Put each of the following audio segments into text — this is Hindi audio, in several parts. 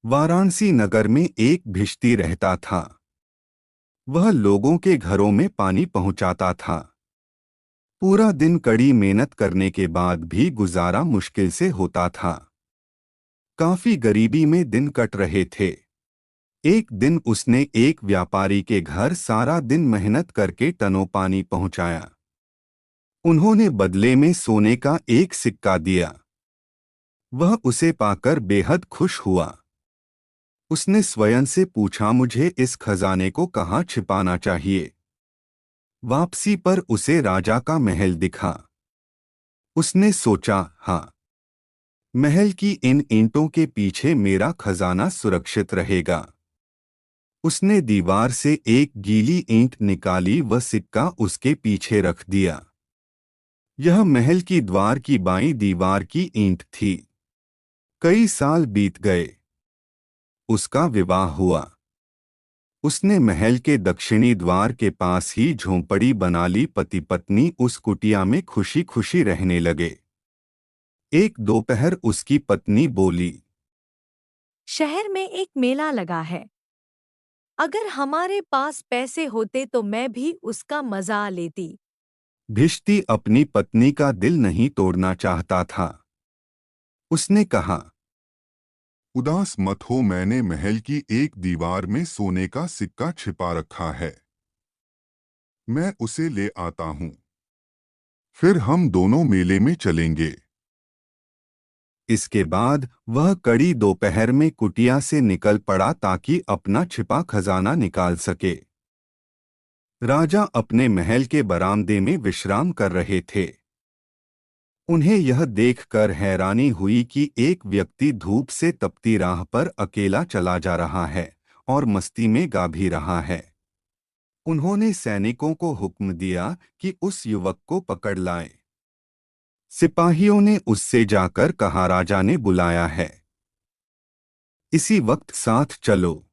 वाराणसी नगर में एक भिश्ती रहता था। वह लोगों के घरों में पानी पहुंचाता था। पूरा दिन कड़ी मेहनत करने के बाद भी गुजारा मुश्किल से होता था। काफी गरीबी में दिन कट रहे थे। एक दिन उसने एक व्यापारी के घर सारा दिन मेहनत करके टनों पानी पहुंचाया। उन्होंने बदले में सोने का एक सिक्का दिया। वह उसे पाकर बेहद खुश हुआ। उसने स्वयं से पूछा, मुझे इस खजाने को कहाँ छिपाना चाहिए। वापसी पर उसे राजा का महल दिखा। उसने सोचा, हाँ, महल की इन ईंटों के पीछे मेरा खजाना सुरक्षित रहेगा। उसने दीवार से एक गीली ईंट निकाली व सिक्का उसके पीछे रख दिया। यह महल की द्वार की बाईं दीवार की ईंट थी। कई साल बीत गए। उसका विवाह हुआ। उसने महल के दक्षिणी द्वार के पास ही झोंपड़ी बना ली। पति पत्नी उस कुटिया में खुशी खुशी रहने लगे। एक दोपहर उसकी पत्नी बोली, शहर में एक मेला लगा है। अगर हमारे पास पैसे होते तो मैं भी उसका मजा लेती। भिश्ती अपनी पत्नी का दिल नहीं तोड़ना चाहता था। उसने कहा, उदास मत हो, मैंने महल की एक दीवार में सोने का सिक्का छिपा रखा है। मैं उसे ले आता हूँ। फिर हम दोनों मेले में चलेंगे। इसके बाद वह कड़ी दोपहर में कुटिया से निकल पड़ा ताकि अपना छिपा खजाना निकाल सके। राजा अपने महल के बरामदे में विश्राम कर रहे थे। उन्हें यह देखकर हैरानी हुई कि एक व्यक्ति धूप से तपती राह पर अकेला चला जा रहा है और मस्ती में गा भी रहा है। उन्होंने सैनिकों को हुक्म दिया कि उस युवक को पकड़ लाएं। सिपाहियों ने उससे जाकर कहा, राजा ने बुलाया है, इसी वक्त साथ चलो।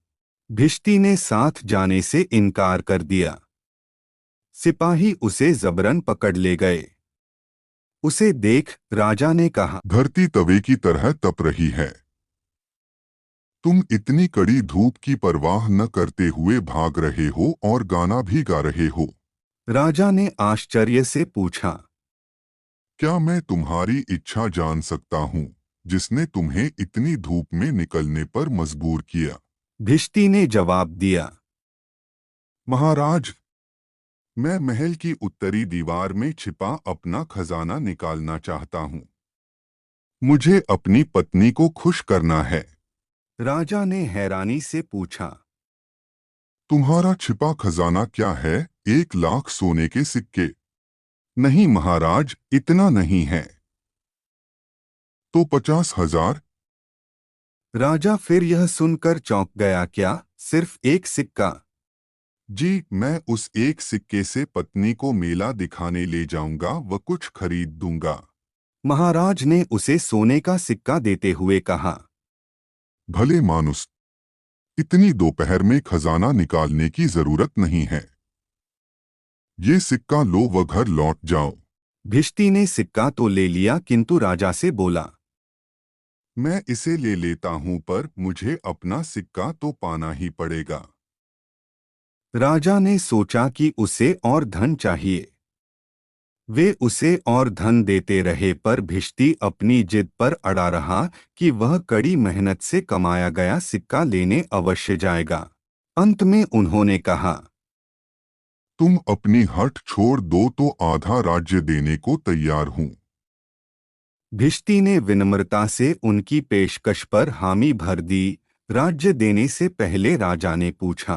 भिश्ती ने साथ जाने से इनकार कर दिया। सिपाही उसे जबरन पकड़ ले गए। उसे देख राजा ने कहा, धरती तवे की तरह तप रही है। तुम इतनी कड़ी धूप की परवाह न करते हुए भाग रहे हो और गाना भी गा रहे हो। राजा ने आश्चर्य से पूछा, क्या मैं तुम्हारी इच्छा जान सकता हूँ जिसने तुम्हें इतनी धूप में निकलने पर मजबूर किया। भिश्ती ने जवाब दिया, महाराज, मैं महल की उत्तरी दीवार में छिपा अपना खजाना निकालना चाहता हूँ। मुझे अपनी पत्नी को खुश करना है। राजा ने हैरानी से पूछा, तुम्हारा छिपा खजाना क्या है? 1,00,000 सोने के सिक्के? नहीं महाराज, इतना नहीं है। तो 50,000? राजा फिर यह सुनकर चौंक गया, क्या सिर्फ एक सिक्का? जी, मैं उस एक सिक्के से पत्नी को मेला दिखाने ले जाऊंगा व कुछ खरीद दूंगा। महाराज ने उसे सोने का सिक्का देते हुए कहा, भले मानुस, इतनी दोपहर में खजाना निकालने की जरूरत नहीं है। ये सिक्का लो व घर लौट जाओ। भिश्ती ने सिक्का तो ले लिया किंतु राजा से बोला, मैं इसे ले लेता हूं पर मुझे अपना सिक्का तो पाना ही पड़ेगा। राजा ने सोचा कि उसे और धन चाहिए। वे उसे और धन देते रहे पर भिश्ती अपनी जिद पर अड़ा रहा कि वह कड़ी मेहनत से कमाया गया सिक्का लेने अवश्य जाएगा। अंत में उन्होंने कहा, तुम अपनी हठ छोड़ दो तो आधा राज्य देने को तैयार हूं। भिश्ती ने विनम्रता से उनकी पेशकश पर हामी भर दी। राज्य देने से पहले राजा ने पूछा,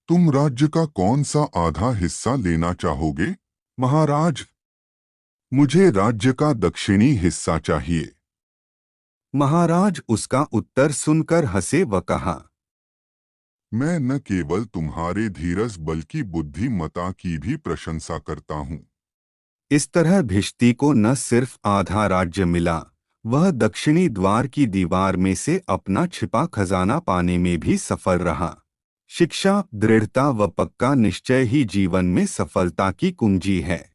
तुम राज्य का कौन सा आधा हिस्सा लेना चाहोगे? महाराज, मुझे राज्य का दक्षिणी हिस्सा चाहिए। महाराज उसका उत्तर सुनकर हंसे व कहा, मैं न केवल तुम्हारे धीरज बल्कि बुद्धिमता की भी प्रशंसा करता हूँ। इस तरह भिश्ती को न सिर्फ आधा राज्य मिला, वह दक्षिणी द्वार की दीवार में से अपना छिपा खजाना पाने में भी सफल रहा। शिक्षा, दृढ़ता व पक्का निश्चय ही जीवन में सफलता की कुंजी है।